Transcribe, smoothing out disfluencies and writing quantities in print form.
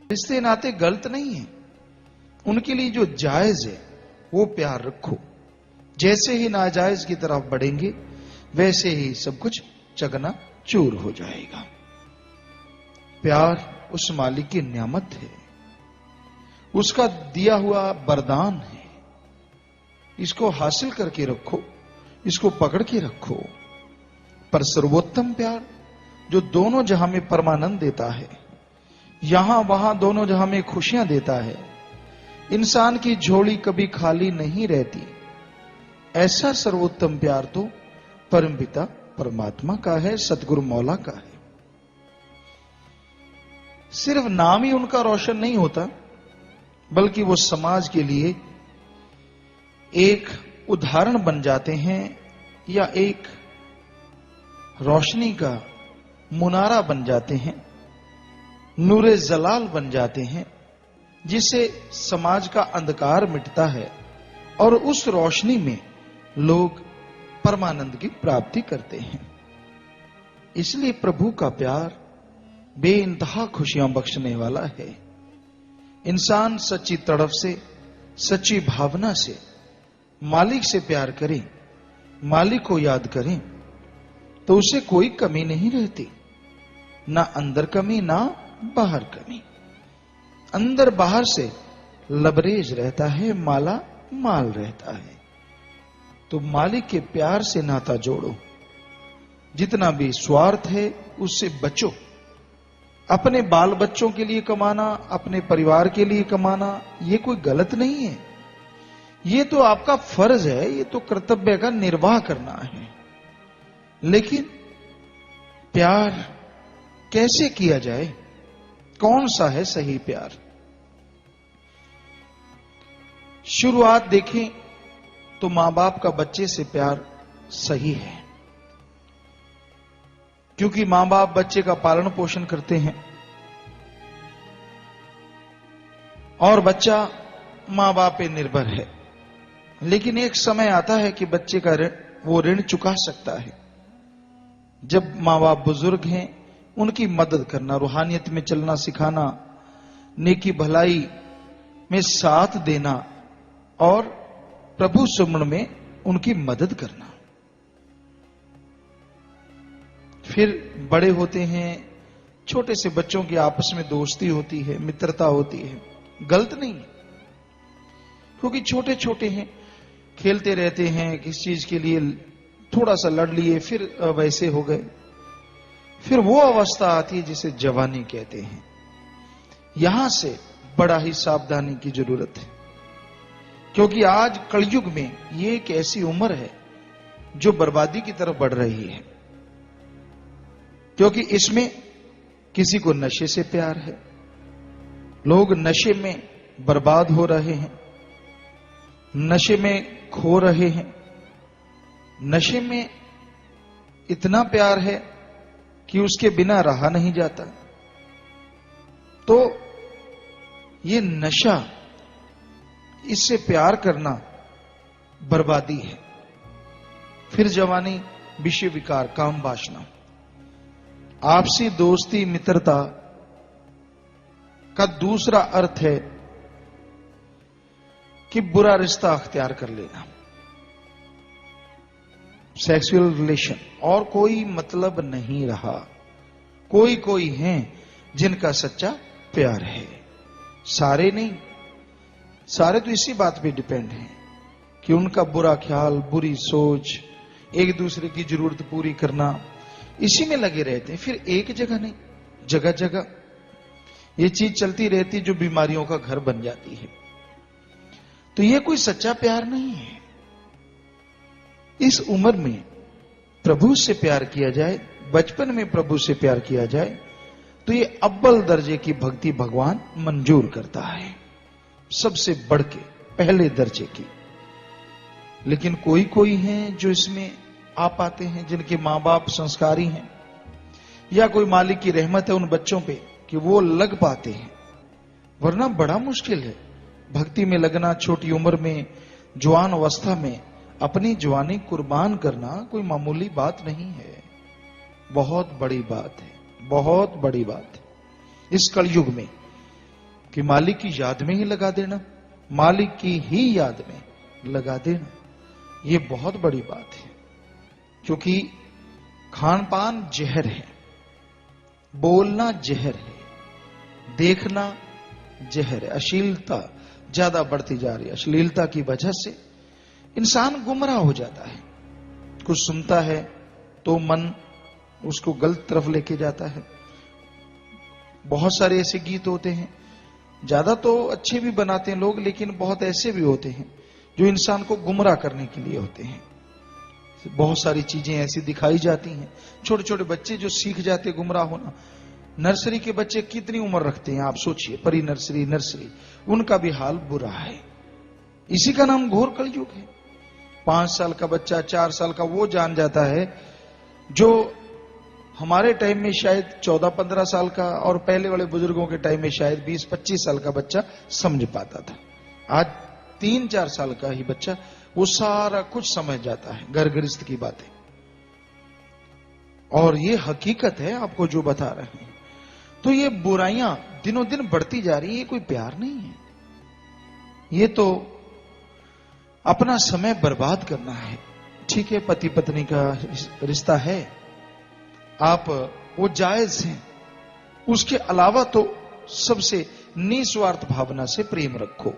रिश्ते नाते गलत नहीं है, उनके लिए जो जायज है वो प्यार रखो। जैसे ही नाजायज की तरफ बढ़ेंगे वैसे ही सब कुछ चकना चूर हो जाएगा। प्यार उस मालिक की नियामत है, उसका दिया हुआ वरदान है। इसको हासिल करके रखो, इसको पकड़ के रखो। पर सर्वोत्तम प्यार जो दोनों जहां में परमानंद देता है, यहां वहां दोनों जहां में खुशियां देता है, इंसान की झोली कभी खाली नहीं रहती, ऐसा सर्वोत्तम प्यार तो परमपिता परमात्मा का है, सतगुरु मौला का है। सिर्फ नाम ही उनका रोशन नहीं होता, बल्कि वो समाज के लिए एक उदाहरण बन जाते हैं या एक रोशनी का मुनारा बन जाते हैं, नूरे जलाल बन जाते हैं, जिससे समाज का अंधकार मिटता है और उस रोशनी में लोग परमानंद की प्राप्ति करते हैं। इसलिए प्रभु का प्यार बेइंतहा खुशियां बख्शने वाला है। इंसान सच्ची तड़फ से, सच्ची भावना से मालिक से प्यार करें, मालिक को याद करें, तो उसे कोई कमी नहीं रहती, ना अंदर कमी ना बाहर कमी। अंदर बाहर से लबरेज रहता है, माला माल रहता है। तो मालिक के प्यार से नाता जोड़ो। जितना भी स्वार्थ है उससे बचो। अपने बाल बच्चों के लिए कमाना, अपने परिवार के लिए कमाना, यह कोई गलत नहीं है, ये तो आपका फर्ज है, ये तो कर्तव्य का निर्वाह करना है। लेकिन प्यार कैसे किया जाए, कौन सा है सही प्यार? शुरुआत देखें तो मां बाप का बच्चे से प्यार सही है, क्योंकि मां बाप बच्चे का पालन पोषण करते हैं और बच्चा मां बाप पे निर्भर है। लेकिन एक समय आता है कि बच्चे का वो ऋण चुका सकता है। जब मां बाप बुजुर्ग हैं, उनकी मदद करना, रूहानियत में चलना सिखाना, नेकी भलाई में साथ देना और प्रभु सुमरण में उनकी मदद करना। फिर बड़े होते हैं, छोटे से बच्चों की आपस में दोस्ती होती है, मित्रता होती है, गलत नहीं है, क्योंकि छोटे छोटे हैं, खेलते रहते हैं, किस चीज के लिए थोड़ा सा लड़ लिए, फिर वैसे हो गए। फिर वो अवस्था आती है जिसे जवानी कहते हैं। यहां से बड़ा ही सावधानी की जरूरत है, क्योंकि आज कलयुग में ये एक ऐसी उम्र है जो बर्बादी की तरफ बढ़ रही है, क्योंकि इसमें किसी को नशे से प्यार है, लोग नशे में बर्बाद हो रहे हैं, नशे में खो रहे हैं, नशे में इतना प्यार है कि उसके बिना रहा नहीं जाता। तो ये नशा, इससे प्यार करना बर्बादी है। फिर जवानी, विषय विकार, काम वासना। आपसी दोस्ती मित्रता का दूसरा अर्थ है कि बुरा रिश्ता अख्तियार कर लेना, सेक्सुअल रिलेशन, और कोई मतलब नहीं रहा। कोई कोई हैं जिनका सच्चा प्यार है, सारे नहीं। सारे तो इसी बात पे डिपेंड हैं कि उनका बुरा ख्याल, बुरी सोच, एक दूसरे की जरूरत पूरी करना, इसी में लगे रहते हैं। फिर एक जगह नहीं, जगह जगह ये चीज चलती रहती, जो बीमारियों का घर बन जाती है। तो ये कोई सच्चा प्यार नहीं है। इस उम्र में प्रभु से प्यार किया जाए, बचपन में प्रभु से प्यार किया जाए, तो ये अव्वल दर्जे की भक्ति भगवान मंजूर करता है, सबसे बढ़ के पहले दर्जे की। लेकिन कोई कोई हैं जो इसमें आ पाते हैं, जिनके मां बाप संस्कारी हैं, या कोई मालिक की रहमत है उन बच्चों पे कि वो लग पाते हैं, वरना बड़ा मुश्किल है भक्ति में लगना। छोटी उम्र में, जवान अवस्था में अपनी जवानी कुर्बान करना कोई मामूली बात नहीं है, बहुत बड़ी बात है, बहुत बड़ी बात है। इस कलयुग में कि मालिक की याद में ही लगा देना, मालिक की ही याद में लगा देना, ये बहुत बड़ी बात है। क्योंकि खान पान जहर है, बोलना जहर है, देखना जहर है। अश्लीलता ज्यादा बढ़ती जा रही है। अश्लीलता की वजह से इंसान गुमराह हो जाता है। कुछ सुनता है तो मन उसको गलत तरफ लेके जाता है। बहुत सारे ऐसे गीत होते हैं, ज्यादा तो अच्छे भी बनाते हैं लोग, लेकिन बहुत ऐसे भी होते हैं जो इंसान को गुमराह करने के लिए होते हैं। बहुत सारी चीजें ऐसी दिखाई जाती हैं। छोटे छोटे बच्चे जो सीख जाते गुमराह होना। नर्सरी के बच्चे कितनी उम्र रखते हैं आप सोचिए, परी नर्सरी, नर्सरी, उनका भी हाल बुरा है। इसी का नाम घोर कलयुग है। 5 साल का बच्चा, 4 साल का, वो जान जाता है जो हमारे टाइम में शायद 14-15 साल का, और पहले वाले बुजुर्गों के टाइम में शायद 20-25 साल का बच्चा समझ पाता था। आज 3-4 साल का ही बच्चा वो सारा कुछ समझ जाता है, घर गृहस्थ की बातें। और ये हकीकत है, आपको जो बता रहे हैं। तो ये बुराइयां दिनों दिन बढ़ती जा रही है, ये कोई प्यार नहीं है। ये तो अपना समय बर्बाद करना है। ठीक है, पति पत्नी का रिश्ता है, आप वो जायज हैं, उसके अलावा तो सबसे निस्वार्थ भावना से प्रेम रखो।